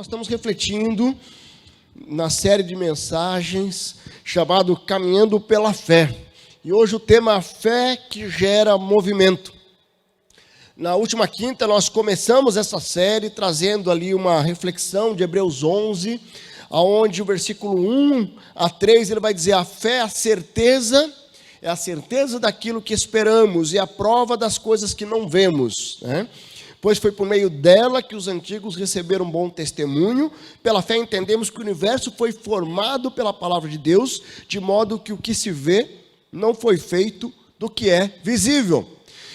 Nós estamos refletindo na série de mensagens chamado Caminhando pela Fé. E hoje o tema é a fé que gera movimento. Na última quinta nós começamos essa série trazendo ali uma reflexão de Hebreus 11, onde o versículo 1 a 3 ele vai dizer: a fé é a certeza daquilo que esperamos e a prova das coisas que não vemos, né? Pois foi por meio dela que os antigos receberam bom testemunho. Pela fé entendemos que o universo foi formado pela palavra de Deus, de modo que o que se vê não foi feito do que é visível.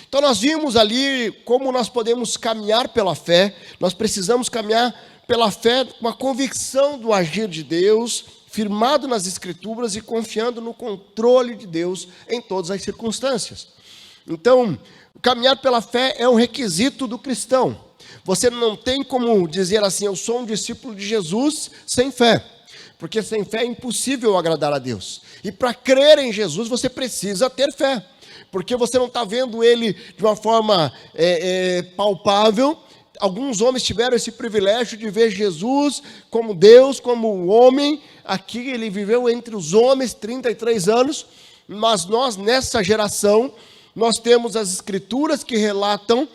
Então nós vimos ali como nós podemos caminhar pela fé. Nós precisamos caminhar pela fé com a convicção do agir de Deus, firmado nas Escrituras e confiando no controle de Deus em todas as circunstâncias. Então, caminhar pela fé é um requisito do cristão. Você não tem como dizer assim: eu sou um discípulo de Jesus sem fé. Porque sem fé é impossível agradar a Deus. E para crer em Jesus você precisa ter fé. Porque você não está vendo Ele de uma forma palpável. Alguns homens tiveram esse privilégio de ver Jesus como Deus, como um homem. Aqui ele viveu entre os homens 33 anos. Mas nós, nessa geração, nós temos as Escrituras que relatam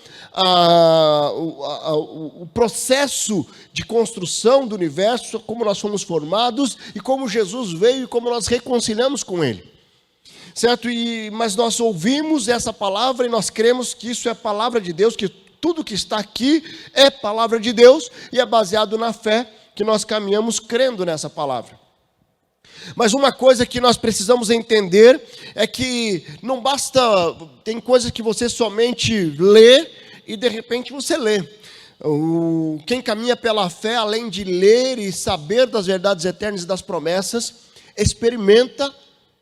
o processo de construção do universo, como nós fomos formados e como Jesus veio e como nós reconciliamos com Ele. Certo? Mas nós ouvimos essa palavra e nós cremos que isso é a palavra de Deus, que tudo que está aqui é palavra de Deus e é baseado na fé que nós caminhamos crendo nessa palavra. Mas uma coisa que nós precisamos entender é que não basta, tem coisas que você somente lê e de repente você lê. Quem caminha pela fé, além de ler e saber das verdades eternas e das promessas, experimenta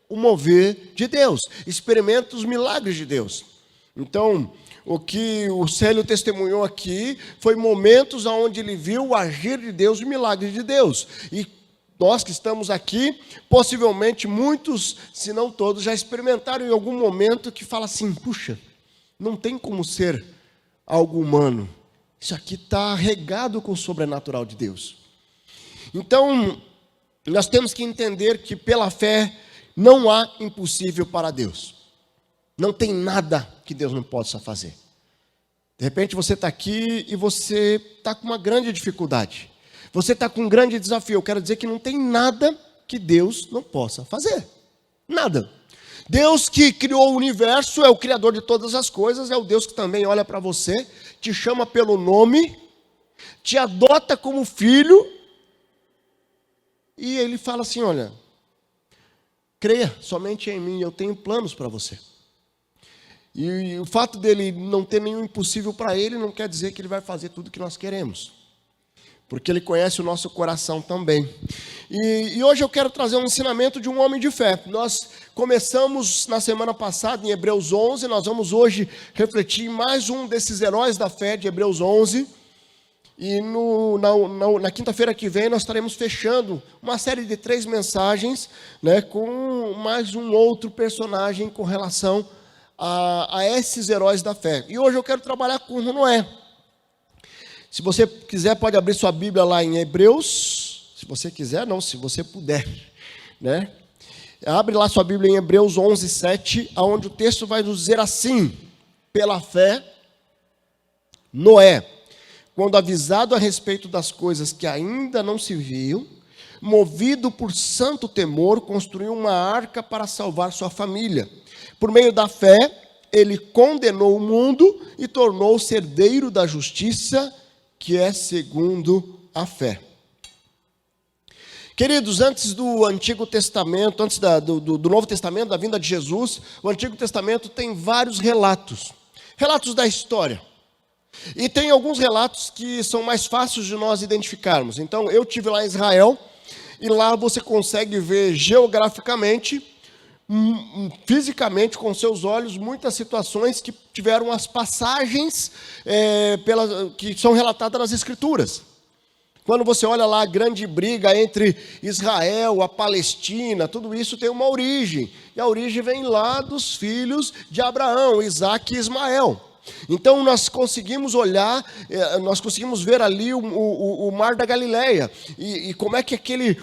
o mover de Deus, experimenta os milagres de Deus. Então, o que o Célio testemunhou aqui foi momentos onde ele viu o agir de Deus e o milagre de Deus. E nós que estamos aqui, possivelmente muitos, se não todos, já experimentaram em algum momento que fala assim: puxa, não tem como ser algo humano. Isso aqui está regado com o sobrenatural de Deus. Então, nós temos que entender que pela fé não há impossível para Deus. Não tem nada que Deus não possa fazer. De repente você está aqui e você está com uma grande dificuldade. Você está com um grande desafio. Eu quero dizer que não tem nada que Deus não possa fazer. Nada. Deus que criou o universo, é o criador de todas as coisas, é o Deus que também olha para você, te chama pelo nome, te adota como filho, e Ele fala assim: olha, creia somente em mim, eu tenho planos para você. E o fato dele não ter nenhum impossível para Ele não quer dizer que Ele vai fazer tudo o que nós queremos. Porque Ele conhece o nosso coração também. E hoje eu quero trazer um ensinamento de um homem de fé. Nós começamos na semana passada em Hebreus 11, nós vamos hoje refletir em mais um desses heróis da fé de Hebreus 11. E na quinta-feira que vem nós estaremos fechando uma série de 3 mensagens, né, com mais um outro personagem com relação a esses heróis da fé. E hoje eu quero trabalhar com Noé. Se você quiser, pode abrir sua Bíblia lá em Hebreus. Se você quiser, não, se você puder, né? Abre lá sua Bíblia em Hebreus 11, 7, onde o texto vai nos dizer assim: pela fé, Noé, quando avisado a respeito das coisas que ainda não se viam, movido por santo temor, construiu uma arca para salvar sua família. Por meio da fé, ele condenou o mundo e tornou-se herdeiro da justiça, que é segundo a fé. Queridos, antes do Antigo Testamento, antes do Novo Testamento, da vinda de Jesus, o Antigo Testamento tem vários relatos da história. E tem alguns relatos que são mais fáceis de nós identificarmos. Então, eu estive lá em Israel, e lá você consegue ver geograficamente, fisicamente, com seus olhos, muitas situações que tiveram as passagens que são relatadas nas Escrituras. Quando você olha lá a grande briga entre Israel, a Palestina, tudo isso tem uma origem. E a origem vem lá dos filhos de Abraão, Isaque e Ismael. Então nós conseguimos olhar, nós conseguimos ver ali o Mar da Galileia. E como é que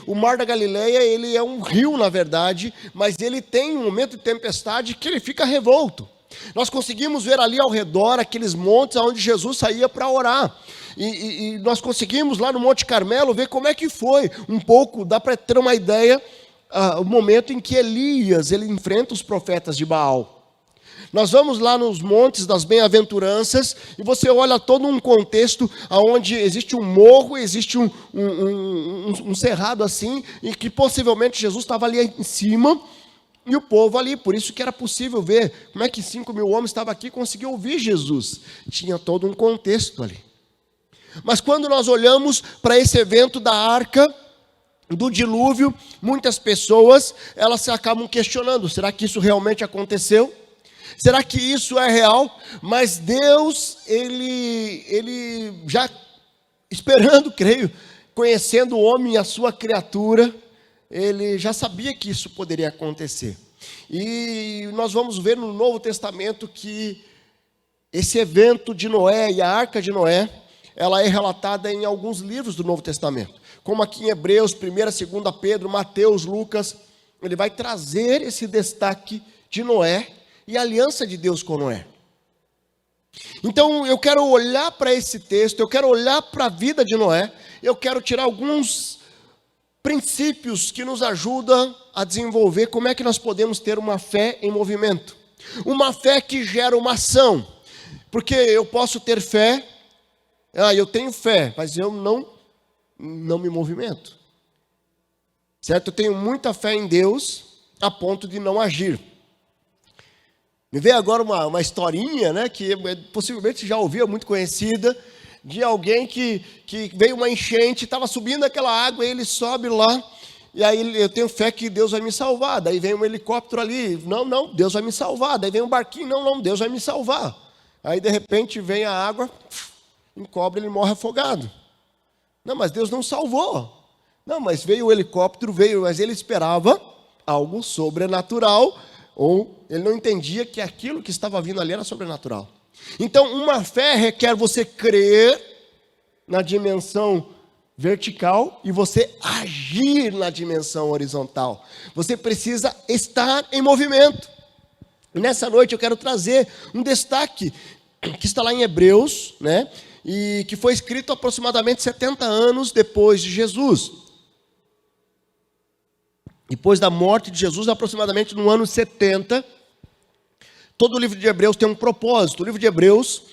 o Mar da Galileia, ele é um rio na verdade, mas ele tem um momento de tempestade que ele fica revolto. Nós conseguimos ver ali ao redor aqueles montes onde Jesus saía para orar. E nós conseguimos lá no Monte Carmelo ver como é que foi um pouco, dá para ter uma ideia, o momento em que Elias, ele enfrenta os profetas de Baal. Nós vamos lá nos montes das bem-aventuranças e você olha todo um contexto onde existe um morro, existe um cerrado assim, e que possivelmente Jesus estava ali em cima e o povo ali, por isso que era possível ver como é que 5.000 homens estavam aqui e conseguiam ouvir Jesus. Tinha todo um contexto ali. Mas quando nós olhamos para esse evento da arca, do dilúvio, muitas pessoas, elas se acabam questionando, será que isso realmente aconteceu? Será que isso é real? Mas Deus, ele já esperando, creio, conhecendo o homem e a sua criatura, ele já sabia que isso poderia acontecer. E nós vamos ver no Novo Testamento que esse evento de Noé e a arca de Noé, ela é relatada em alguns livros do Novo Testamento. Como aqui em Hebreus, 1ª, 2ª Pedro, Mateus, Lucas, ele vai trazer esse destaque de Noé e a aliança de Deus com Noé. Então eu quero olhar para esse texto, eu quero olhar para a vida de Noé, eu quero tirar alguns princípios que nos ajudam a desenvolver como é que nós podemos ter uma fé em movimento. Uma fé que gera uma ação. Porque eu posso ter fé, eu tenho fé, mas eu não me movimento. Certo? Eu tenho muita fé em Deus a ponto de não agir. Me veio agora uma historinha, né, que possivelmente você já ouviu, é muito conhecida, de alguém que veio uma enchente, estava subindo aquela água, e ele sobe lá, e aí eu tenho fé que Deus vai me salvar. Daí vem um helicóptero ali, não, Deus vai me salvar. Daí vem um barquinho, não, Deus vai me salvar. Aí de repente vem a água, encobre, ele morre afogado. Não, mas Deus não salvou. Não, mas veio o helicóptero, mas ele esperava algo sobrenatural, ou ele não entendia que aquilo que estava vindo ali era sobrenatural. Então, uma fé requer você crer na dimensão vertical e você agir na dimensão horizontal. Você precisa estar em movimento. E nessa noite eu quero trazer um destaque que está lá em Hebreus, né? E que foi escrito aproximadamente 70 anos depois de Jesus. Depois da morte de Jesus, aproximadamente no ano 70, todo o livro de Hebreus tem um propósito. O livro de Hebreus,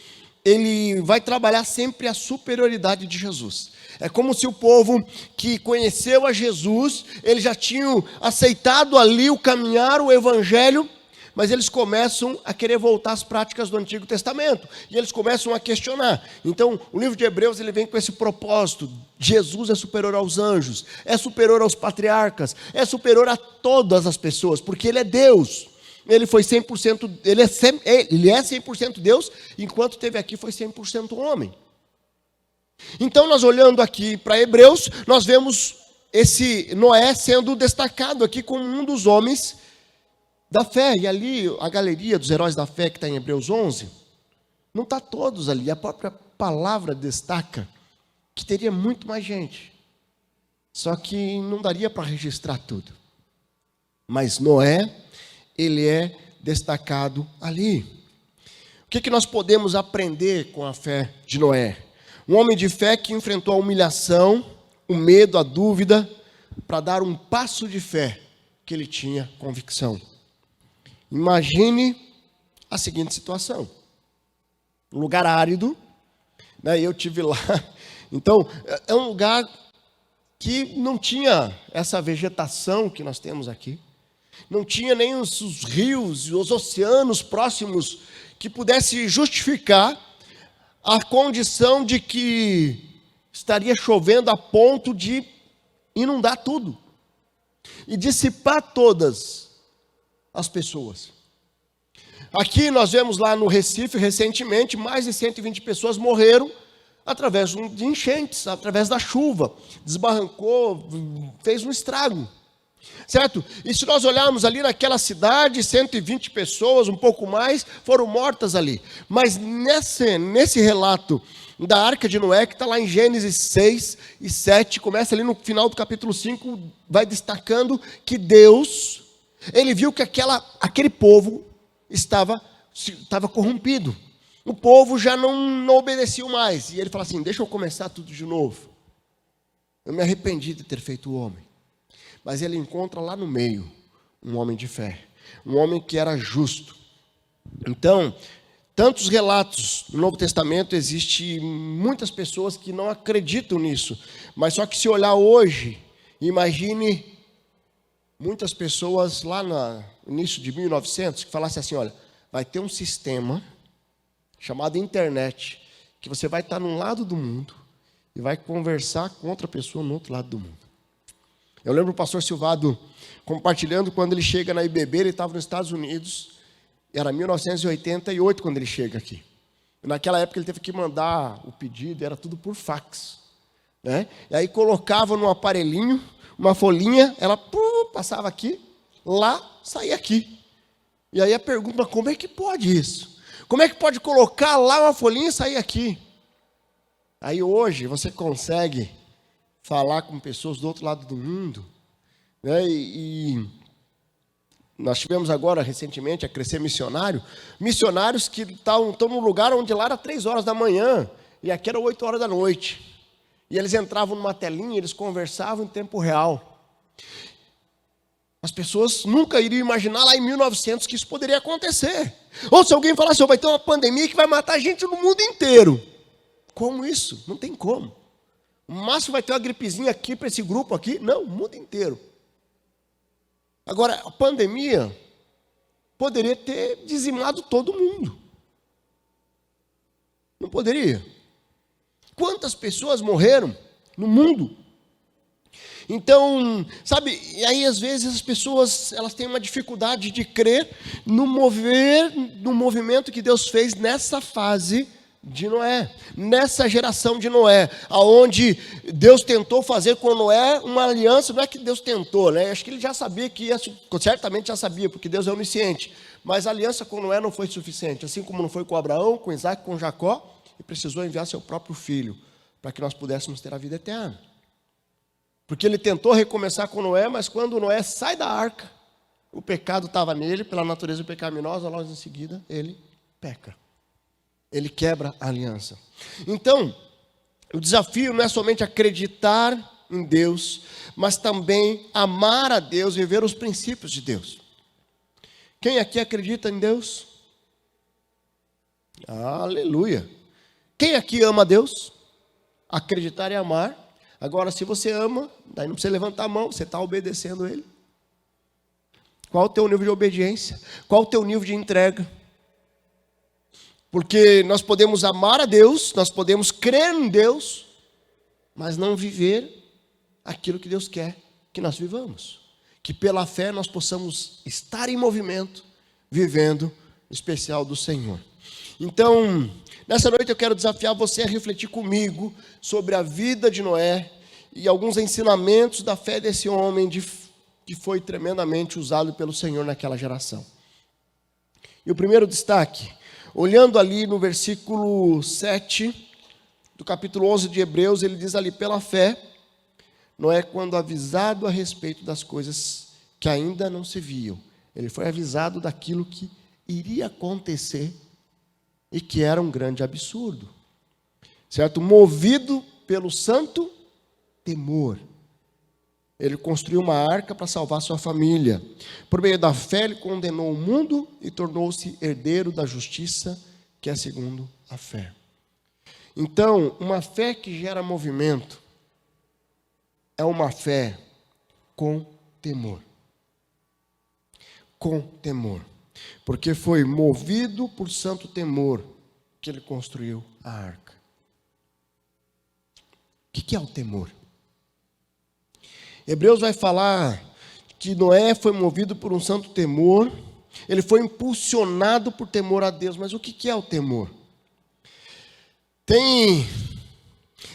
ele vai trabalhar sempre a superioridade de Jesus. É como se o povo que conheceu a Jesus, eles já tinham aceitado ali o caminhar, o evangelho, mas eles começam a querer voltar às práticas do Antigo Testamento. E eles começam a questionar. Então, o livro de Hebreus, ele vem com esse propósito. Jesus é superior aos anjos, é superior aos patriarcas, é superior a todas as pessoas, porque ele é Deus. Ele foi 100%, ele é 100% Deus, enquanto esteve aqui foi 100% homem. Então, nós olhando aqui para Hebreus, nós vemos esse Noé sendo destacado aqui como um dos homens da fé. E ali, a galeria dos heróis da fé que está em Hebreus 11, não está todos ali, a própria palavra destaca que teria muito mais gente. Só que não daria para registrar tudo. Mas Noé, ele é destacado ali. O que nós podemos aprender com a fé de Noé? Um homem de fé que enfrentou a humilhação, o medo, a dúvida, para dar um passo de fé que ele tinha convicção. Imagine a seguinte situação. Um lugar árido, né? Eu tive lá. Então, é um lugar que não tinha essa vegetação que nós temos aqui. Não tinha nem os rios e os oceanos próximos que pudesse justificar a condição de que estaria chovendo a ponto de inundar tudo e dissipar todas as pessoas. Aqui nós vemos lá no Recife, recentemente, mais de 120 pessoas morreram através de enchentes, através da chuva. Desbarrancou, fez um estrago. Certo? E se nós olharmos ali naquela cidade, 120 pessoas, um pouco mais, foram mortas ali. Mas nesse relato da Arca de Noé, que está lá em Gênesis 6 e 7, começa ali no final do capítulo 5, vai destacando que Deus, ele viu que aquele povo estava corrompido. O povo já não obedecia mais. E ele fala assim, deixa eu começar tudo de novo. Eu me arrependi de ter feito o homem. Mas ele encontra lá no meio um homem de fé, um homem que era justo. Então, tantos relatos no Novo Testamento, existe muitas pessoas que não acreditam nisso. Mas só que se olhar hoje, imagine muitas pessoas lá no início de 1900 que falassem assim, olha, vai ter um sistema chamado internet, que você vai estar num lado do mundo e vai conversar com outra pessoa no outro lado do mundo. Eu lembro o pastor Silvado compartilhando quando ele chega na IBB, ele estava nos Estados Unidos, era 1988 quando ele chega aqui. E naquela época ele teve que mandar o pedido, era tudo por fax. Né? E aí colocava num aparelhinho, uma folhinha, ela passava aqui, lá, saía aqui. E aí a pergunta, mas como é que pode isso? Como é que pode colocar lá uma folhinha e sair aqui? Aí hoje você consegue falar com pessoas do outro lado do mundo, né? E nós tivemos agora, recentemente, a Crescer Missionário, missionários que estão num lugar onde lá era 3 horas da manhã, e aqui era 8 horas da noite. E eles entravam numa telinha, eles conversavam em tempo real. As pessoas nunca iriam imaginar lá em 1900 que isso poderia acontecer. Ou se alguém falasse, vai ter uma pandemia que vai matar gente no mundo inteiro. Como isso? Não tem como. O máximo vai ter uma gripezinha aqui para esse grupo aqui. Não, o mundo inteiro. Agora, a pandemia poderia ter dizimado todo mundo. Não poderia? Quantas pessoas morreram no mundo? Então, sabe, e aí às vezes as pessoas, elas têm uma dificuldade de crer no movimento que Deus fez nessa fase de Noé, nessa geração de Noé, aonde Deus tentou fazer com Noé uma aliança. Não é que Deus tentou, né? Acho que ele já sabia que ia, certamente já sabia, porque Deus é onisciente, mas a aliança com Noé não foi suficiente, assim como não foi com Abraão, com Isaac, com Jacó, e precisou enviar seu próprio filho, para que nós pudéssemos ter a vida eterna. Porque ele tentou recomeçar com Noé, mas quando Noé sai da arca, o pecado estava nele, pela natureza pecaminosa, logo em seguida ele peca. Ele quebra a aliança. Então, o desafio não é somente acreditar em Deus, mas também amar a Deus, viver os princípios de Deus. Quem aqui acredita em Deus? Aleluia. Quem aqui ama a Deus? Acreditar e amar. Agora, se você ama, daí não precisa levantar a mão, você está obedecendo Ele. Qual o teu nível de obediência? Qual o teu nível de entrega? Porque nós podemos amar a Deus, nós podemos crer em Deus, mas não viver aquilo que Deus quer que nós vivamos. Que pela fé nós possamos estar em movimento, vivendo o especial do Senhor. Então, nessa noite eu quero desafiar você a refletir comigo sobre a vida de Noé e alguns ensinamentos da fé desse homem que foi tremendamente usado pelo Senhor naquela geração. E o primeiro destaque, olhando ali no versículo 7 do capítulo 11 de Hebreus, ele diz ali, pela fé, Noé, quando avisado a respeito das coisas que ainda não se viam, ele foi avisado daquilo que iria acontecer e que era um grande absurdo, certo? Movido pelo santo temor, ele construiu uma arca para salvar sua família. Por meio da fé, ele condenou o mundo e tornou-se herdeiro da justiça, que é segundo a fé. Então, uma fé que gera movimento é uma fé com temor. Com temor. Porque foi movido por santo temor que ele construiu a arca. O que é o temor? Hebreus vai falar que Noé foi movido por um santo temor, ele foi impulsionado por temor a Deus. Mas o que é o temor?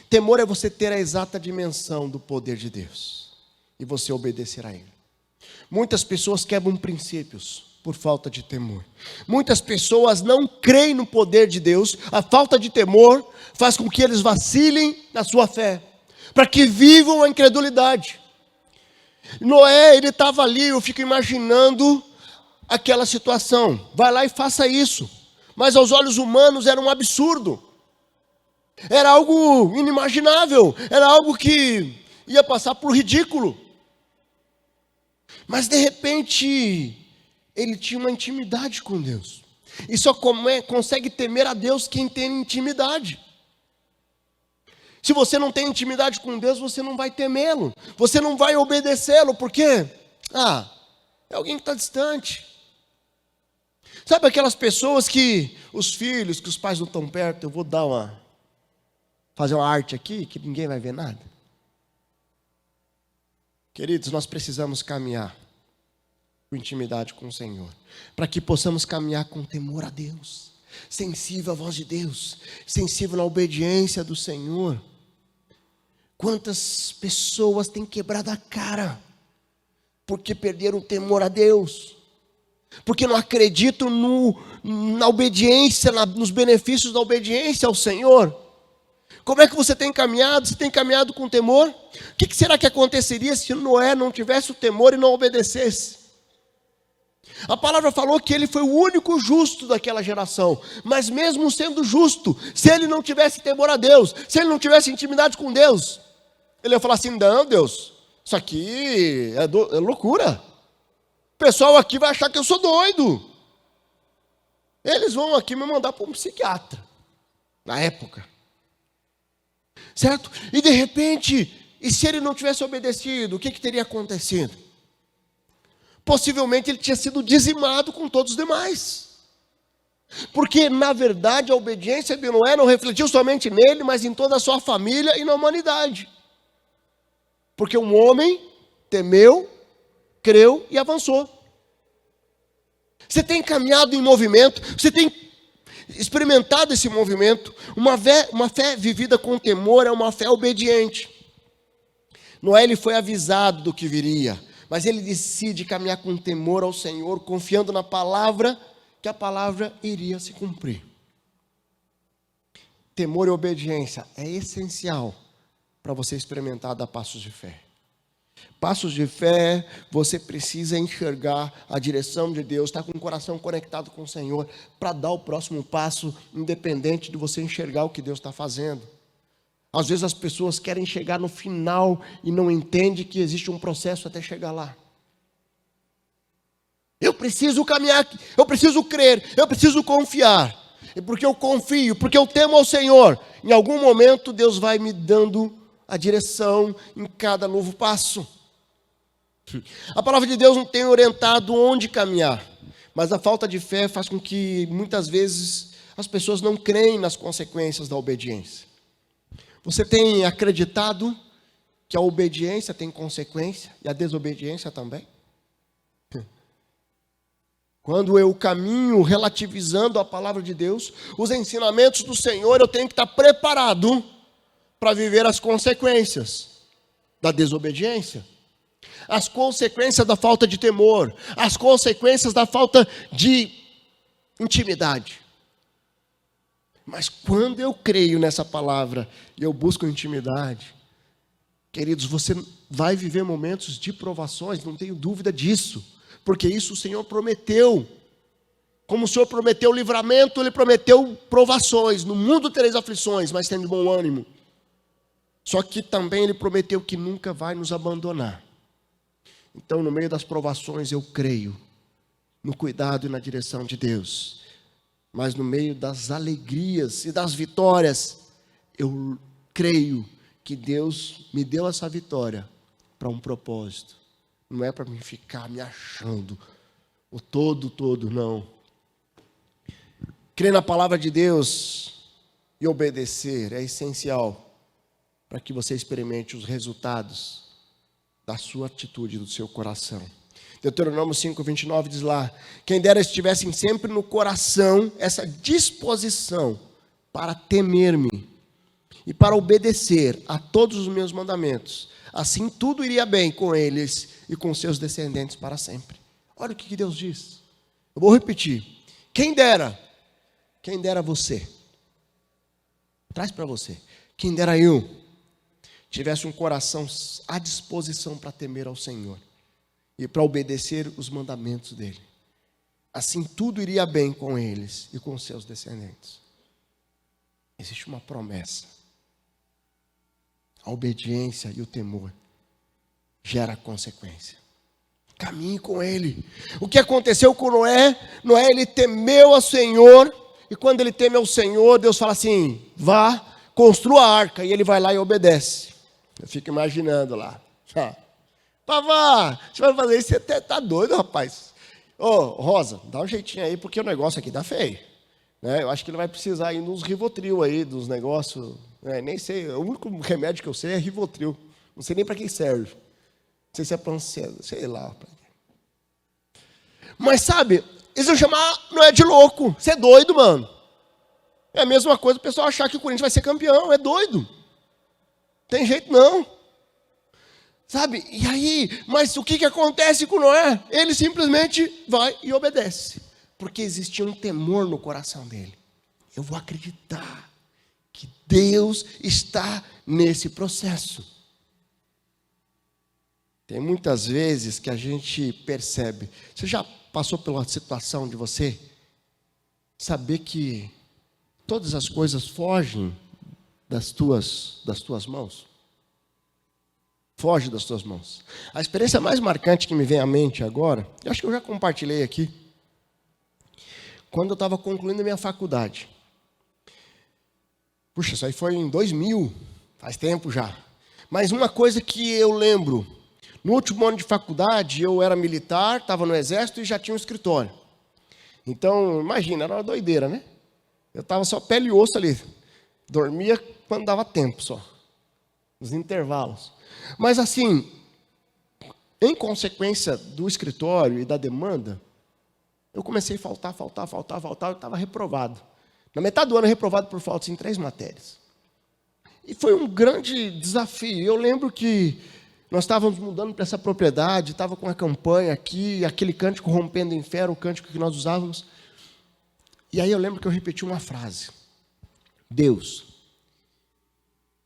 Temor é você ter a exata dimensão do poder de Deus e você obedecer a Ele. Muitas pessoas quebram princípios por falta de temor. Muitas pessoas não creem no poder de Deus. A falta de temor faz com que eles vacilem na sua fé, para que vivam a incredulidade. Noé, ele estava ali, eu fico imaginando aquela situação. Vai lá e faça isso. Mas aos olhos humanos era um absurdo. Era algo inimaginável. Era algo que ia passar por ridículo. Mas de repente, ele tinha uma intimidade com Deus. E só consegue temer a Deus quem tem intimidade. Se você não tem intimidade com Deus, você não vai temê-lo. Você não vai obedecê-lo. Por quê? É alguém que está distante. Sabe aquelas pessoas que os filhos, que os pais não estão perto, eu vou fazer uma arte aqui, que ninguém vai ver nada. Queridos, nós precisamos caminhar com intimidade com o Senhor, para que possamos caminhar com temor a Deus, sensível à voz de Deus, sensível na obediência do Senhor. Quantas pessoas têm quebrado a cara, porque perderam o temor a Deus, porque não acreditam na obediência, nos benefícios da obediência ao Senhor. Como é que você tem caminhado? Você tem caminhado com temor? O que será que aconteceria se Noé não tivesse o temor e não obedecesse? A palavra falou que ele foi o único justo daquela geração. Mas mesmo sendo justo, se ele não tivesse temor a Deus, se ele não tivesse intimidade com Deus, ele ia falar assim: não, Deus, isso aqui é loucura. O pessoal aqui vai achar que eu sou doido. Eles vão aqui me mandar para um psiquiatra. Na época. Certo? E de repente, e se ele não tivesse obedecido, o que teria acontecido? Possivelmente ele tinha sido dizimado com todos os demais. Porque, na verdade, a obediência de Noé não refletiu somente nele, mas em toda a sua família e na humanidade. Porque um homem temeu, creu e avançou. Você tem caminhado em movimento, você tem experimentado esse movimento. Uma fé vivida com temor é uma fé obediente. Noé, ele foi avisado do que viria, mas ele decide caminhar com temor ao Senhor, confiando na palavra, que a palavra iria se cumprir. Temor e obediência é essencial para você experimentar dar passos de fé. Passos de fé, você precisa enxergar a direção de Deus, estar com o coração conectado com o Senhor, para dar o próximo passo, independente de você enxergar o que Deus está fazendo. Às vezes as pessoas querem chegar no final e não entendem que existe um processo até chegar lá. Eu preciso caminhar, eu preciso crer, eu preciso confiar. E porque eu confio, porque eu temo ao Senhor, em algum momento Deus vai me dando a direção em cada novo passo. A palavra de Deus não tem orientado onde caminhar, mas a falta de fé faz com que muitas vezes as pessoas não creem nas consequências da obediência. Você tem acreditado que a obediência tem consequência e a desobediência também? Quando eu caminho relativizando a palavra de Deus, os ensinamentos do Senhor, eu tenho que estar preparado para viver as consequências da desobediência, as consequências da falta de temor, as consequências da falta de intimidade. Mas quando eu creio nessa palavra e eu busco intimidade, queridos, você vai viver momentos de provações, não tenho dúvida disso, porque isso o Senhor prometeu. Como o Senhor prometeu livramento, Ele prometeu provações. No mundo tereis aflições, mas tende bom ânimo. Só que também Ele prometeu que nunca vai nos abandonar. Então, no meio das provações, eu creio no cuidado e na direção de Deus. Mas no meio das alegrias e das vitórias, eu creio que Deus me deu essa vitória para um propósito. Não é para mim ficar me achando o todo, não. Crer na palavra de Deus e obedecer é essencial para que você experimente os resultados da sua atitude, do seu coração. Deuteronômio 5:29 diz lá: quem dera estivessem sempre no coração essa disposição para temer-me e para obedecer a todos os meus mandamentos. Assim tudo iria bem com eles e com seus descendentes para sempre. Olha o que Deus diz. Eu vou repetir. Quem dera você, traz para você, quem dera eu, tivesse um coração à disposição para temer ao Senhor e para obedecer os mandamentos dele. Assim tudo iria bem com eles e com seus descendentes. Existe uma promessa. A obediência e o temor gera consequência. Caminhe com ele. O que aconteceu com Noé? Noé, ele temeu ao Senhor, e quando ele teme ao Senhor, Deus fala assim: vá, construa a arca, e ele vai lá e obedece. Eu fico imaginando lá. Pavá, você vai fazer isso, você tá doido, rapaz. Ô, Rosa, dá um jeitinho aí, porque o negócio aqui tá feio. Né? Eu acho que ele vai precisar aí nos Rivotril aí, dos negócios. Né? Nem sei, o único remédio que eu sei é Rivotril. Não sei nem para que serve. Não sei se é para ansiedade, sei lá. Mas sabe, eles vão chamar Noé de louco. Você é doido, mano. É a mesma coisa o pessoal achar que o Corinthians vai ser campeão. É doido. Tem jeito não. Sabe, e aí, mas o que acontece com Noé? Ele simplesmente vai e obedece. Porque existia um temor no coração dele. Eu vou acreditar que Deus está nesse processo. Tem muitas vezes que a gente percebe. Você já passou pela situação de você saber que todas as coisas fogem das tuas mãos? Foge das tuas mãos. A experiência mais marcante que me vem à mente agora, eu acho que eu já compartilhei aqui, quando eu estava concluindo a minha faculdade. Puxa, isso aí foi em 2000, faz tempo já. Mas uma coisa que eu lembro, no último ano de faculdade, eu era militar, estava no exército e já tinha um escritório. Então, imagina, era uma doideira, né? Eu estava só pele e osso ali. Dormia quando dava tempo só, nos intervalos. Mas assim, em consequência do escritório e da demanda, eu comecei a faltar, eu estava reprovado. Na metade do ano, reprovado por faltas em 3 matérias. E foi um grande desafio. Eu lembro que nós estávamos mudando para essa propriedade, estava com a campanha aqui, aquele cântico Rompendo em Fé, o cântico que nós usávamos. E aí eu lembro que eu repeti uma frase. Deus,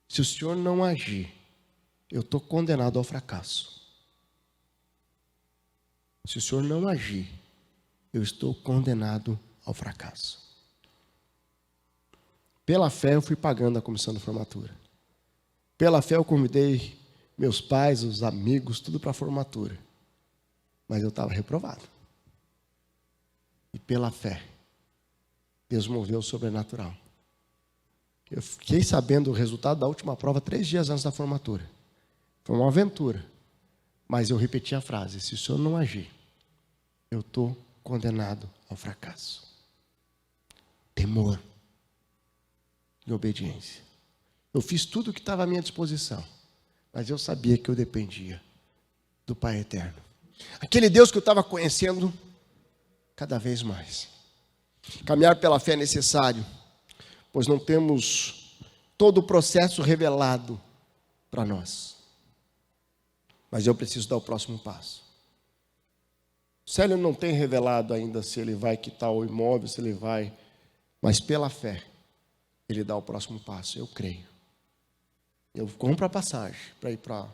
se o Senhor não agir, eu estou condenado ao fracasso. Se o Senhor não agir, eu estou condenado ao fracasso. Pela fé eu fui pagando a comissão de formatura. Pela fé eu convidei meus pais, os amigos, tudo para a formatura. Mas eu estava reprovado. E pela fé, Deus moveu o sobrenatural. Eu fiquei sabendo o resultado da última prova 3 dias antes da formatura. Foi uma aventura. Mas eu repeti a frase: se o Senhor não agir, eu estou condenado ao fracasso. Temor e obediência. Eu fiz tudo o que estava à minha disposição, mas eu sabia que eu dependia do Pai Eterno. Aquele Deus que eu estava conhecendo cada vez mais. Caminhar pela fé é necessário, pois não temos todo o processo revelado para nós. Mas eu preciso dar o próximo passo. O Célio não tem revelado ainda se ele vai quitar o imóvel, se ele vai, mas pela fé, ele dá o próximo passo. Eu creio. Eu compro a passagem para ir para,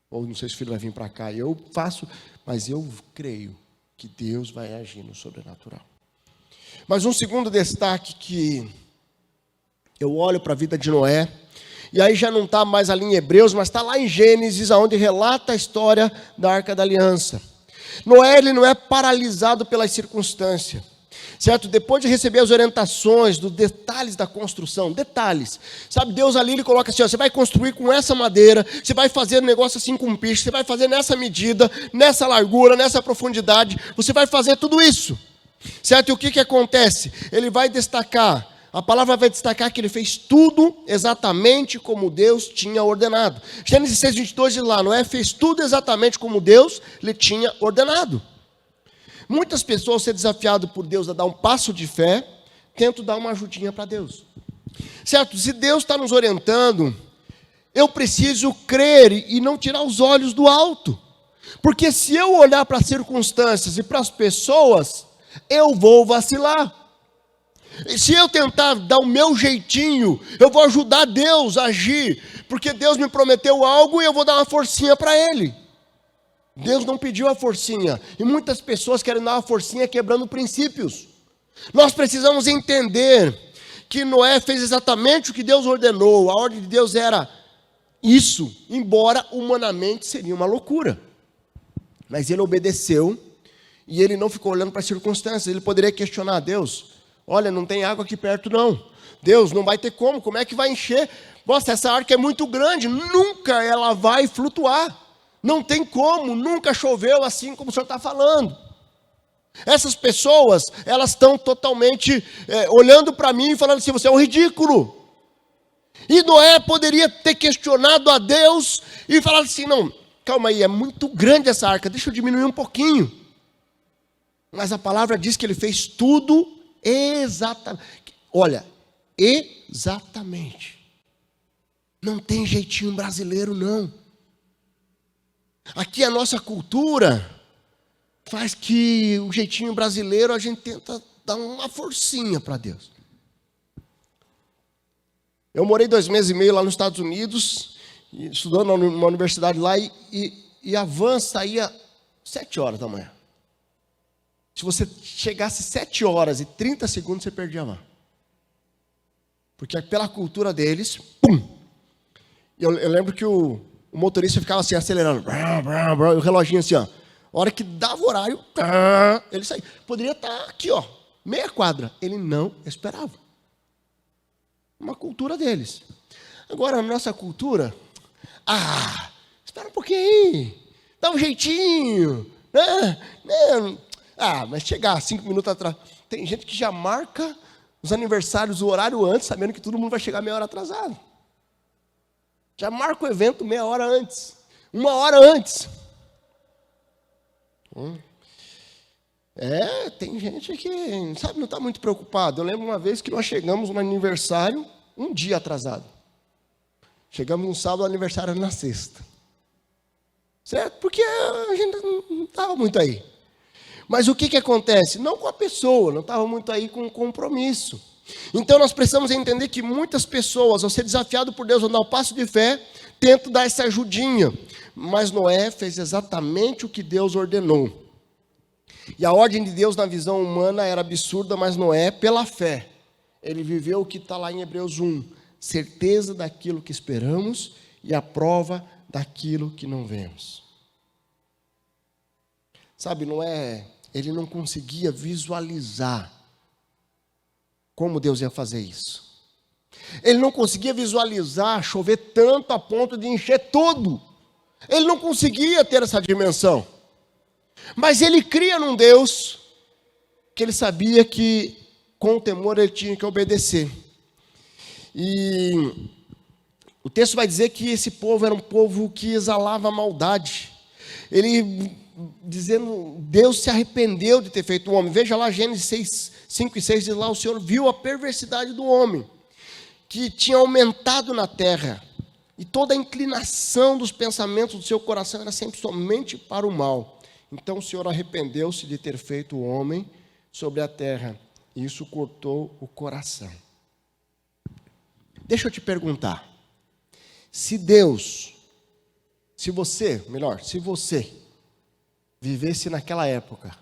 ou não sei se o filho vai vir para cá, eu faço, mas eu creio que Deus vai agir no sobrenatural. Mas um segundo destaque que eu olho para a vida de Noé, e aí já não está mais ali em Hebreus, mas está lá em Gênesis, onde relata a história da Arca da Aliança. Noé, ele não é paralisado pelas circunstâncias, certo? Depois de receber as orientações dos detalhes da construção, detalhes, sabe, Deus ali, ele coloca assim, ó, você vai construir com essa madeira, você vai fazer um negócio assim com piche, você vai fazer nessa medida, nessa largura, nessa profundidade, você vai fazer tudo isso, certo? E o que acontece? Ele vai destacar, a palavra vai destacar que ele fez tudo exatamente como Deus tinha ordenado. Gênesis 6:22 diz lá, Noé fez tudo exatamente como Deus lhe tinha ordenado. Muitas pessoas, ao ser desafiado por Deus a dar um passo de fé, tentam dar uma ajudinha para Deus. Certo? Se Deus está nos orientando, eu preciso crer e não tirar os olhos do alto. Porque se eu olhar para as circunstâncias e para as pessoas, eu vou vacilar. E se eu tentar dar o meu jeitinho, eu vou ajudar Deus a agir. Porque Deus me prometeu algo e eu vou dar uma forcinha para Ele. Deus não pediu a forcinha. E muitas pessoas querem dar uma forcinha quebrando princípios. Nós precisamos entender que Noé fez exatamente o que Deus ordenou. A ordem de Deus era isso, embora humanamente seria uma loucura. Mas ele obedeceu e ele não ficou olhando para as circunstâncias. Ele poderia questionar a Deus: olha, não tem água aqui perto não. Deus, não vai ter como é que vai encher? Nossa, essa arca é muito grande, nunca ela vai flutuar. Não tem como, nunca choveu assim como o Senhor está falando. Essas pessoas, elas estão totalmente olhando para mim e falando assim: você é um ridículo. E Noé poderia ter questionado a Deus e falado assim: não, calma aí, é muito grande essa arca, deixa eu diminuir um pouquinho. Mas a palavra diz que ele fez tudo exatamente. Olha, exatamente. Não tem jeitinho brasileiro, não. Aqui a nossa cultura faz que o jeitinho brasileiro a gente tenta dar uma forcinha para Deus. Eu morei 2 meses e meio lá nos Estados Unidos, estudando numa universidade lá, e a van saía 7 horas da manhã. Se você chegasse 7 horas e 30 segundos, você perdia a van. Porque pela cultura deles, pum! Eu lembro que o motorista ficava assim, acelerando, e o reloginho assim, ó. A hora que dava o horário, ele saía. Poderia estar aqui, ó, meia quadra. Ele não esperava. Uma cultura deles. Agora, a nossa cultura, espera um pouquinho aí, dá um jeitinho, né? Mas chegar 5 minutos atrás. Tem gente que já marca os aniversários, o horário antes, sabendo que todo mundo vai chegar meia hora atrasado. Já marca o evento meia hora antes, 1 hora antes. Tem gente que, sabe, não está muito preocupado. Eu lembro uma vez que nós chegamos no aniversário 1 dia atrasado. Chegamos no sábado, o aniversário era na sexta. Certo? Porque a gente não estava muito aí. Mas o que acontece? Não com a pessoa, não estava muito aí com o compromisso. Então nós precisamos entender que muitas pessoas, ao ser desafiado por Deus a dar o passo de fé, tentam dar essa ajudinha. Mas Noé fez exatamente o que Deus ordenou. E a ordem de Deus na visão humana era absurda, mas Noé, pela fé, ele viveu o que está lá em Hebreus 1. Certeza daquilo que esperamos e a prova daquilo que não vemos. Sabe, Noé, ele não conseguia visualizar como Deus ia fazer isso. Ele não conseguia visualizar chover tanto a ponto de encher tudo. Ele não conseguia ter essa dimensão. Mas ele cria num Deus que ele sabia que com o temor ele tinha que obedecer. E o texto vai dizer que esse povo era um povo que exalava maldade. Ele dizendo, Deus se arrependeu de ter feito o homem. Veja lá Gênesis 5 e 6, diz lá: o Senhor viu a perversidade do homem, que tinha aumentado na terra, e toda a inclinação dos pensamentos do seu coração era sempre somente para o mal. Então o Senhor arrependeu-se de ter feito o homem sobre a terra, e isso cortou o coração. Deixa eu te perguntar, se você vivesse naquela época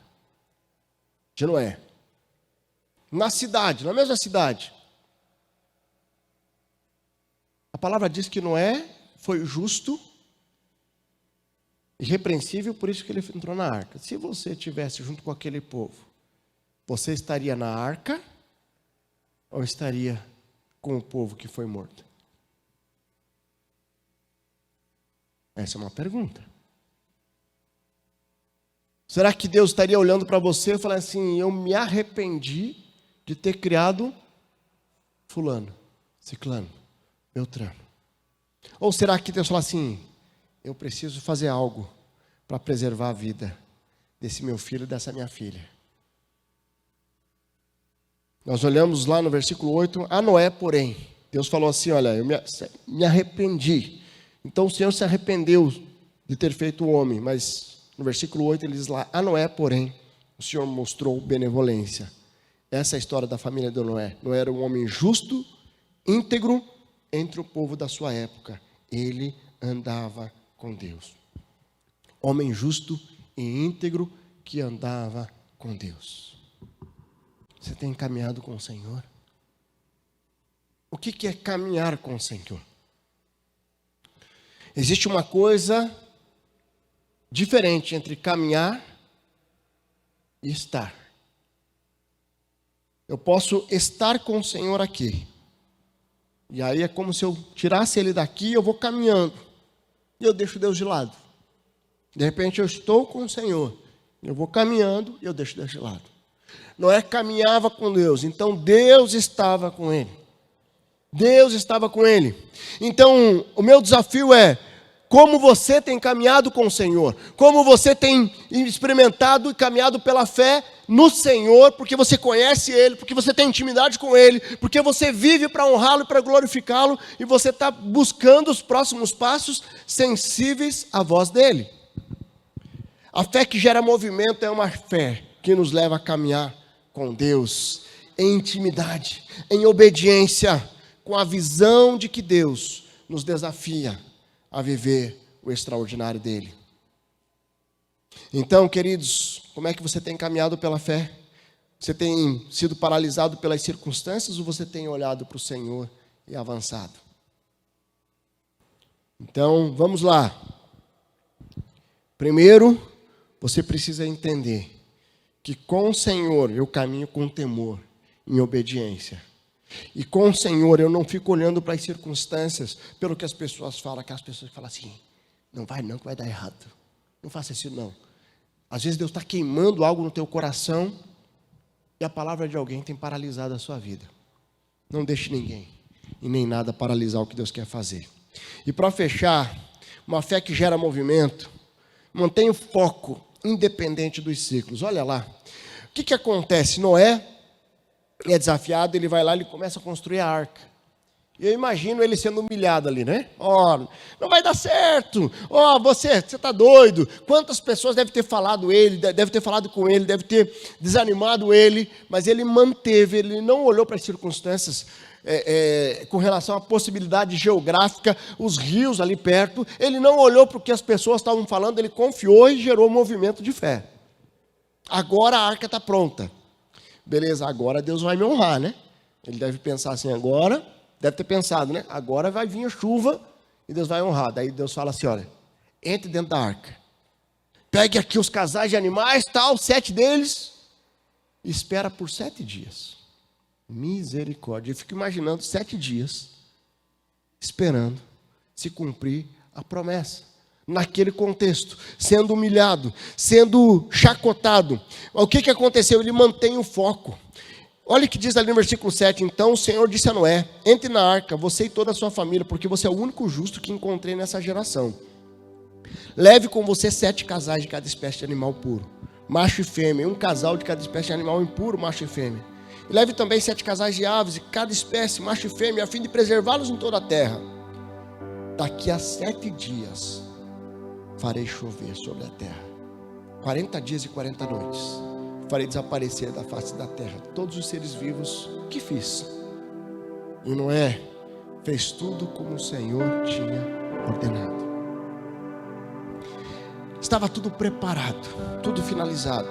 de Noé, na mesma cidade, a palavra diz que Noé foi justo, irrepreensível, por isso que ele entrou na arca. Se você estivesse junto com aquele povo, você estaria na arca ou estaria com o povo que foi morto? Essa é uma pergunta. Será que Deus estaria olhando para você e falando assim: eu me arrependi de ter criado fulano, ciclano, beltrano? Ou será que Deus fala assim: eu preciso fazer algo para preservar a vida desse meu filho e dessa minha filha? Nós olhamos lá no versículo 8, a Noé, porém, Deus falou assim, olha, eu me arrependi. Então o Senhor se arrependeu de ter feito o homem, mas no versículo 8 ele diz lá, a Noé, porém, o Senhor mostrou benevolência. Essa é a história da família de Noé. Noé era um homem justo, íntegro, entre o povo da sua época. Ele andava com Deus. Homem justo e íntegro que andava com Deus. Você tem caminhado com o Senhor? O que é caminhar com o Senhor? Existe uma coisa diferente entre caminhar e estar. Eu posso estar com o Senhor aqui. E aí é como se eu tirasse ele daqui e eu vou caminhando. E eu deixo Deus de lado. De repente eu estou com o Senhor. Eu vou caminhando e eu deixo Deus de lado. Noé caminhava com Deus, então Deus estava com ele. Deus estava com ele. Então, o meu desafio é, como você tem caminhado com o Senhor? Como você tem experimentado e caminhado pela fé no Senhor, porque você conhece Ele, porque você tem intimidade com Ele, porque você vive para honrá-lo e para glorificá-lo, e você está buscando os próximos passos sensíveis à voz dEle. A fé que gera movimento é uma fé que nos leva a caminhar com Deus, em intimidade, em obediência, com a visão de que Deus nos desafia a viver o extraordinário dele. Então, queridos, como é que você tem caminhado pela fé? Você tem sido paralisado pelas circunstâncias ou você tem olhado para o Senhor e avançado? Então, vamos lá. Primeiro, você precisa entender que com o Senhor eu caminho com temor, em obediência. E com o Senhor eu não fico olhando para as circunstâncias, pelo que as pessoas falam, aquelas pessoas que falam assim, não vai não, que vai dar errado. Não faça isso não. Às vezes Deus está queimando algo no teu coração e a palavra de alguém tem paralisado a sua vida. Não deixe ninguém e nem nada paralisar o que Deus quer fazer. E para fechar, uma fé que gera movimento, mantenha o foco independente dos ciclos. Olha lá, o que acontece? Noé é desafiado, ele vai lá, ele começa a construir a arca. E eu imagino ele sendo humilhado ali, né? Não vai dar certo. Você está doido. Quantas pessoas devem ter falado ele, deve ter falado com ele, deve ter desanimado ele, mas ele manteve, ele não olhou para as circunstâncias com relação à possibilidade geográfica, os rios ali perto, ele não olhou para o que as pessoas estavam falando, ele confiou e gerou um movimento de fé. Agora a arca está pronta. Beleza, agora Deus vai me honrar, né? Ele deve pensar assim, agora, deve ter pensado, né? Agora vai vir a chuva e Deus vai honrar. Daí Deus fala assim, olha, entre dentro da arca. Pegue aqui os casais de animais, 7 deles, e espera por 7 dias. Misericórdia. Eu fico imaginando 7 dias, esperando se cumprir a promessa. Naquele contexto, sendo humilhado, sendo chacotado. O que aconteceu? Ele mantém o foco. Olha o que diz ali no versículo 7. Então o Senhor disse a Noé, entre na arca, você e toda a sua família, porque você é o único justo que encontrei nessa geração. Leve com você 7 casais de cada espécie de animal puro, macho e fêmea, e um casal de cada espécie de animal impuro, macho e fêmea. E leve também 7 casais de aves de cada espécie, macho e fêmea, a fim de preservá-los em toda a terra. Daqui a 7 dias farei chover sobre a terra, 40 dias e 40 noites, farei desaparecer da face da terra todos os seres vivos que fiz. E Noé fez tudo como o Senhor tinha ordenado. Estava tudo preparado, tudo finalizado.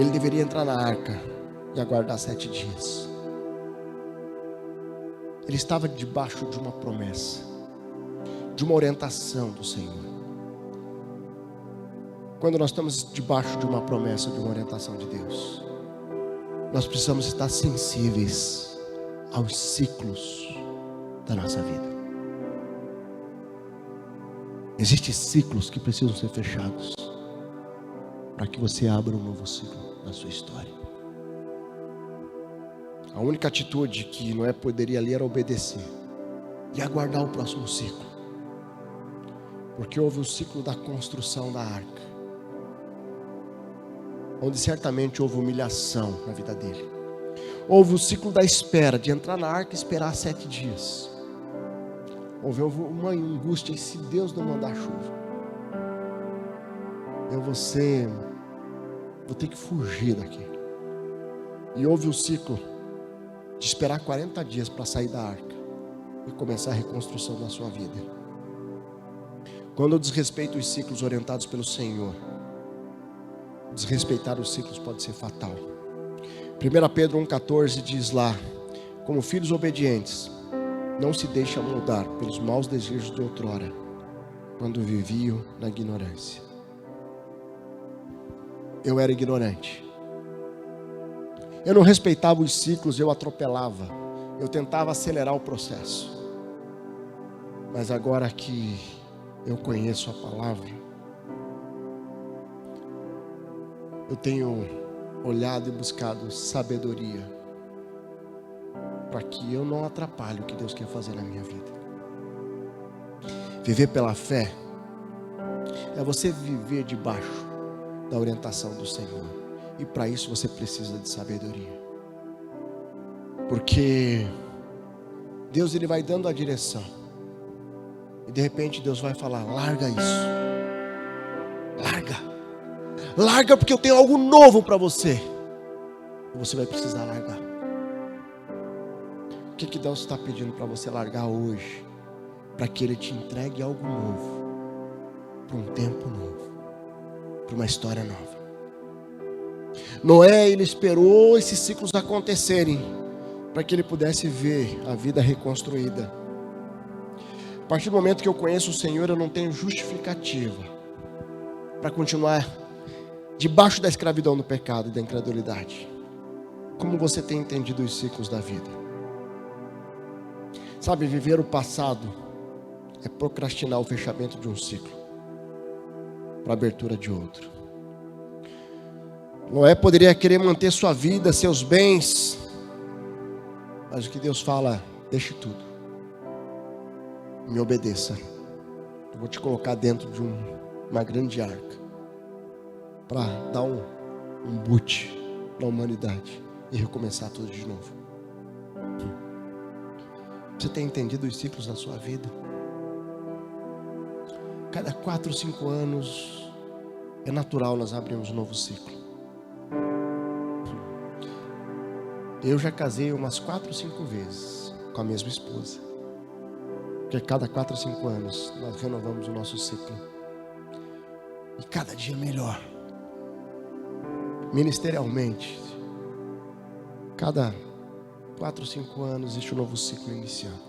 Ele deveria entrar na arca e aguardar 7 dias. Ele estava debaixo de uma promessa, de uma orientação do Senhor. Quando nós estamos debaixo de uma promessa, de uma orientação de Deus, nós precisamos estar sensíveis aos ciclos da nossa vida. Existem ciclos que precisam ser fechados para que você abra um novo ciclo na sua história. A única atitude que Noé poderia ali era obedecer e aguardar o próximo ciclo, porque houve o ciclo da construção da arca, onde certamente houve humilhação na vida dele. Houve o ciclo da espera, de entrar na arca e esperar 7 dias. Houve uma angústia, e se Deus não mandar chuva, vou ter que fugir daqui. E houve o ciclo de esperar 40 dias para sair da arca e começar a reconstrução da sua vida. Quando eu desrespeito os ciclos orientados pelo Senhor, desrespeitar os ciclos pode ser fatal. 1 Pedro 1,14 diz lá: como filhos obedientes, não se deixem moldar pelos maus desejos de outrora, quando viviam na ignorância. Eu era ignorante. Eu não respeitava os ciclos, eu atropelava. Eu tentava acelerar o processo. Mas agora que eu conheço a palavra, eu tenho olhado e buscado sabedoria, para que eu não atrapalhe o que Deus quer fazer na minha vida. Viver pela fé é você viver debaixo da orientação do Senhor. E para isso você precisa de sabedoria. Porque Deus, Ele vai dando a direção. E de repente Deus vai falar: larga isso. Larga porque eu tenho algo novo para você. E você vai precisar largar. O que Deus está pedindo para você largar hoje? Para que Ele te entregue algo novo. Para um tempo novo. Para uma história nova. Noé, ele esperou esses ciclos acontecerem para que ele pudesse ver a vida reconstruída. A partir do momento que eu conheço o Senhor, eu não tenho justificativa para continuar debaixo da escravidão do pecado e da incredulidade. Como você tem entendido os ciclos da vida? Sabe, viver o passado é procrastinar o fechamento de um ciclo para a abertura de outro. Noé poderia querer manter sua vida, seus bens, mas o que Deus fala: deixe tudo, me obedeça. Eu vou te colocar dentro de uma grande arca para dar um boot para a humanidade e recomeçar tudo de novo. Você tem entendido os ciclos da sua vida? Cada 4 ou 5 anos é natural nós abrirmos um novo ciclo. Eu já casei umas 4 ou 5 vezes com a mesma esposa. Porque cada 4 ou 5 anos nós renovamos o nosso ciclo. E cada dia melhor. Ministerialmente, cada 4 ou 5 anos existe um novo ciclo iniciando.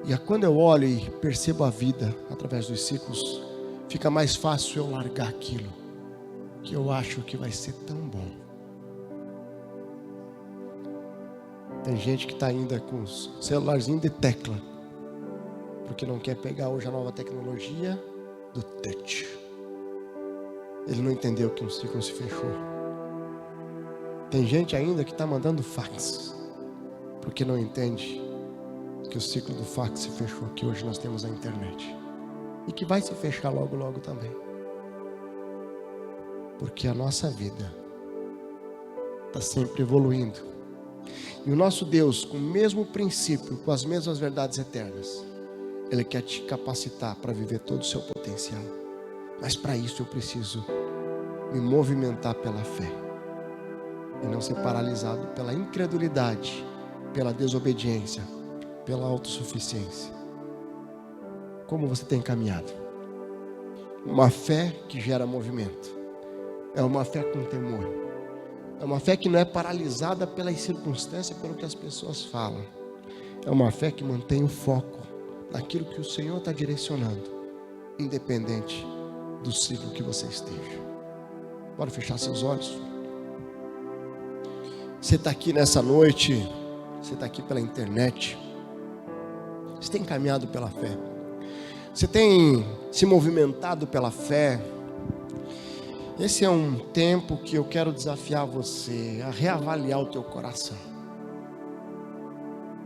E quando eu olho e percebo a vida através dos ciclos, fica mais fácil eu largar aquilo que eu acho que vai ser tão bom. Tem gente que está ainda com os celularzinho de tecla, porque não quer pegar hoje a nova tecnologia do touch. Ele não entendeu que um ciclo se fechou. Tem gente ainda que está mandando fax, porque não entende que o ciclo do fax se fechou, que hoje nós temos a internet. E que vai se fechar logo, logo também. Porque a nossa vida está sempre evoluindo. E o nosso Deus, com o mesmo princípio, com as mesmas verdades eternas, Ele quer te capacitar para viver todo o seu potencial. Mas para isso eu preciso me movimentar pela fé. E não ser paralisado pela incredulidade, pela desobediência, pela autossuficiência. Como você tem caminhado? Uma fé que gera movimento. É uma fé com temor. É uma fé que não é paralisada pelas circunstâncias, pelo que as pessoas falam. É uma fé que mantém o foco naquilo que o Senhor está direcionando, independente do ciclo que você esteja. Pode fechar seus olhos. Você está aqui nessa noite, você está aqui pela internet. Você tem caminhado pela fé. Você tem se movimentado pela fé. Esse é um tempo que eu quero desafiar você a reavaliar o teu coração.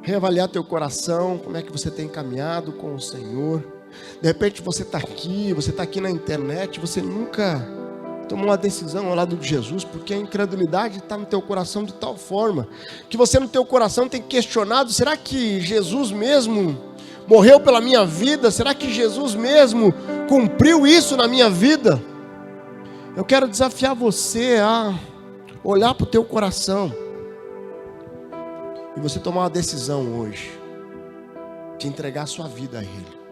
Reavaliar teu coração, como é que você tem caminhado com o Senhor. De repente você está aqui na internet, você nunca tomou uma decisão ao lado de Jesus, porque a incredulidade está no teu coração de tal forma, que você no teu coração tem questionado, será que Jesus mesmo morreu pela minha vida? Será que Jesus mesmo cumpriu isso na minha vida? Eu quero desafiar você a olhar para o teu coração e você tomar uma decisão hoje de entregar a sua vida a Ele.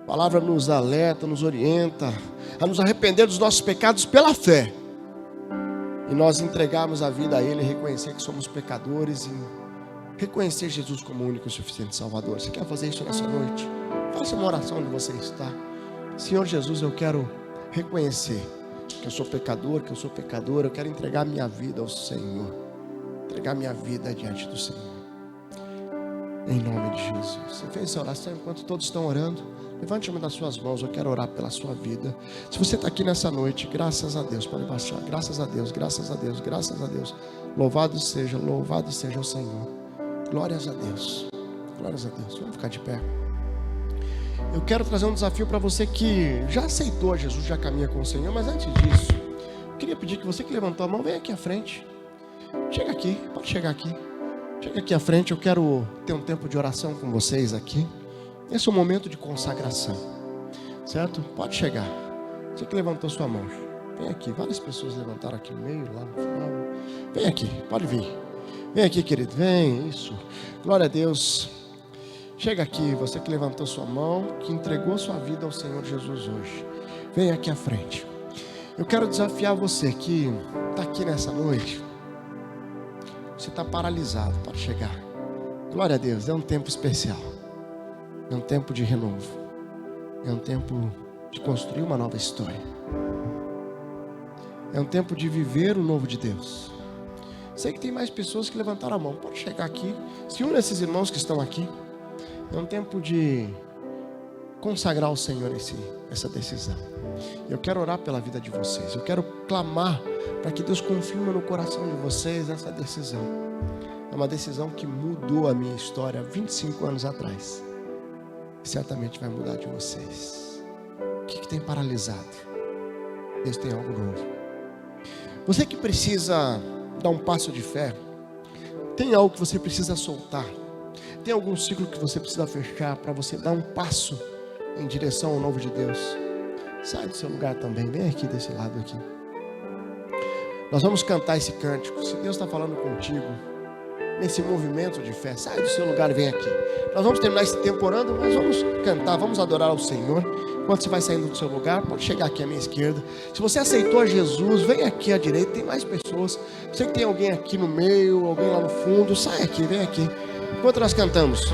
A palavra nos alerta, nos orienta a nos arrepender dos nossos pecados pela fé e nós entregarmos a vida a Ele, reconhecer que somos pecadores e reconhecer Jesus como o único e suficiente Salvador. Você quer fazer isso nessa noite? Faça uma oração onde você está. Senhor Jesus, eu quero reconhecer que eu sou pecador, que eu sou pecadora. Eu quero entregar minha vida ao Senhor, entregar minha vida diante do Senhor, em nome de Jesus. Você fez essa oração? Enquanto todos estão orando, levante uma das suas mãos. Eu quero orar pela sua vida. Se você está aqui nessa noite, graças a Deus, pode baixar. Graças a Deus, graças a Deus, graças a Deus. Louvado seja o Senhor. Glórias a Deus, glórias a Deus. Vamos ficar de pé. Eu quero trazer um desafio para você que já aceitou a Jesus, já caminha com o Senhor. Mas antes disso, eu queria pedir que você que levantou a mão, venha aqui à frente. Chega aqui, pode chegar aqui. Chega aqui à frente, eu quero ter um tempo de oração com vocês aqui. Esse é um momento de consagração, certo? Pode chegar. Você que levantou sua mão, vem aqui. Várias pessoas levantaram aqui no meio, lá no final. Vem aqui, pode vir. Vem aqui, querido, vem, isso. Glória a Deus. Chega aqui, você que levantou sua mão, que entregou sua vida ao Senhor Jesus hoje. Vem aqui à frente. Eu quero desafiar você que está aqui nessa noite. Você está paralisado, pode chegar. Glória a Deus, é um tempo especial. É um tempo de renovo. É um tempo de construir uma nova história. É um tempo de viver o novo de Deus. Sei que tem mais pessoas que levantaram a mão. Pode chegar aqui. Se une a esses irmãos que estão aqui. É um tempo de consagrar ao Senhor essa decisão. Eu quero orar pela vida de vocês. Eu quero clamar para que Deus confirme no coração de vocês essa decisão. É uma decisão que mudou a minha história 25 anos atrás. E certamente vai mudar de vocês. O que tem paralisado? Deus tem algo novo. Você que precisa dar um passo de fé, tem algo que você precisa soltar, tem algum ciclo que você precisa fechar para você dar um passo em direção ao novo de Deus. Sai do seu lugar também, vem aqui desse lado aqui. Nós vamos cantar esse cântico. Se Deus está falando contigo nesse movimento de fé, sai do seu lugar e vem aqui. Nós vamos terminar esse tempo orando, mas vamos cantar, vamos adorar ao Senhor. Enquanto você vai saindo do seu lugar, pode chegar aqui à minha esquerda. Se você aceitou a Jesus, vem aqui à direita, tem mais pessoas. Você que tem alguém aqui no meio, alguém lá no fundo, sai aqui, vem aqui. Enquanto nós cantamos.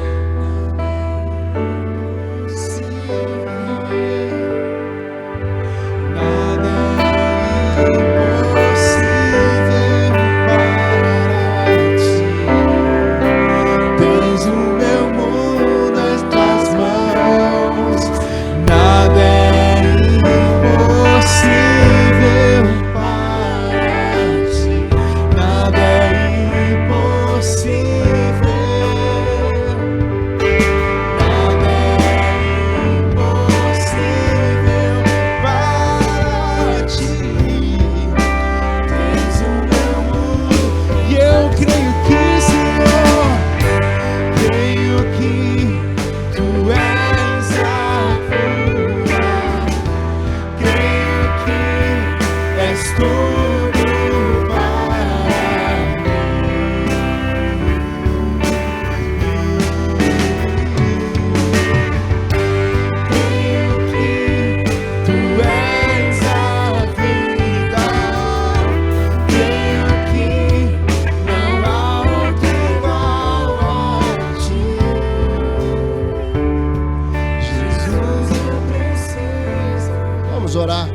Orar.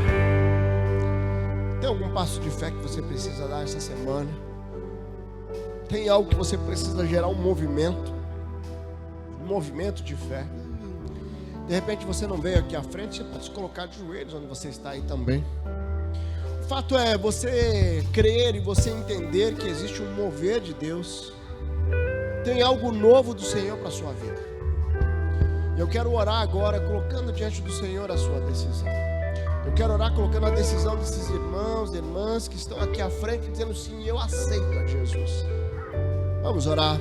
Tem algum passo de fé que você precisa dar essa semana? Tem algo que você precisa gerar um movimento de fé? De repente você não veio aqui à frente, você pode se colocar de joelhos onde você está aí também. O fato é você crer e você entender que existe um mover de Deus. Tem algo novo do Senhor para a sua vida. Eu quero orar agora colocando diante do Senhor a sua decisão. Eu quero orar colocando a decisão desses irmãos e irmãs que estão aqui à frente, dizendo sim, eu aceito a Jesus. Vamos orar.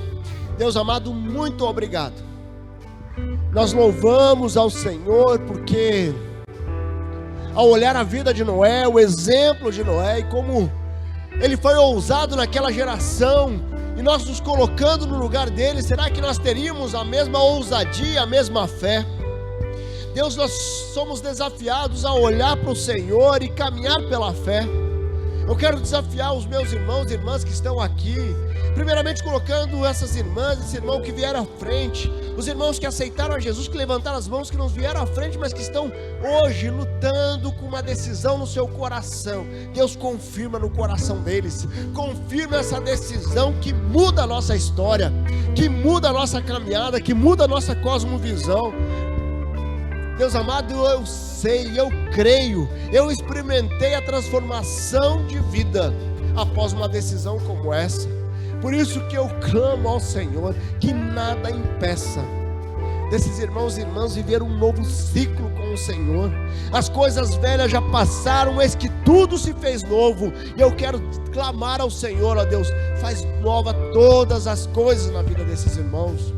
Deus amado, muito obrigado. Nós louvamos ao Senhor porque ao olhar a vida de Noé, o exemplo de Noé e como ele foi ousado naquela geração, e nós nos colocando no lugar dele, será que nós teríamos a mesma ousadia, a mesma fé? Deus, nós somos desafiados a olhar para o Senhor e caminhar pela fé. Eu quero desafiar os meus irmãos e irmãs que estão aqui, primeiramente colocando essas irmãs, esse irmão que vieram à frente, os irmãos que aceitaram a Jesus, que levantaram as mãos, que não vieram à frente, mas que estão hoje lutando com uma decisão no seu coração. Deus, confirma no coração deles, confirma essa decisão que muda a nossa história, que muda a nossa caminhada, que muda a nossa cosmovisão. Deus amado, eu sei, eu creio, eu experimentei a transformação de vida após uma decisão como essa. Por isso que eu clamo ao Senhor, que nada impeça desses irmãos e irmãs viver um novo ciclo com o Senhor. As coisas velhas já passaram, eis que tudo se fez novo, e eu quero clamar ao Senhor, ó Deus, faz nova todas as coisas na vida desses irmãos.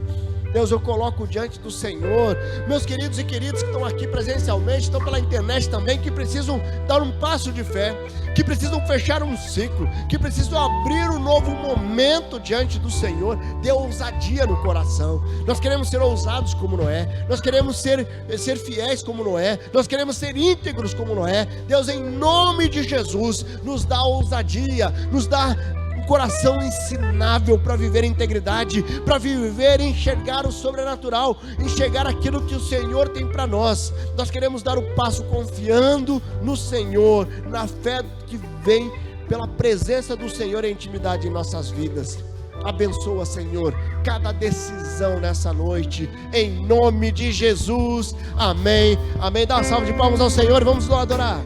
Deus, eu coloco diante do Senhor meus queridos e queridas que estão aqui presencialmente, estão pela internet também, que precisam dar um passo de fé, que precisam fechar um ciclo, que precisam abrir um novo momento diante do Senhor. Dê ousadia no coração. Nós queremos ser ousados como Noé, nós queremos ser fiéis como Noé, nós queremos ser íntegros como Noé. Deus, em nome de Jesus, nos dá ousadia, nos dá coração ensinável para viver integridade, para viver e enxergar o sobrenatural, enxergar aquilo que o Senhor tem para nós. Nós queremos dar o passo confiando no Senhor, na fé que vem pela presença do Senhor e intimidade em nossas vidas. Abençoa, Senhor, cada decisão nessa noite, em nome de Jesus, amém, amém. Dá uma salva de palmas ao Senhor e vamos lá adorar.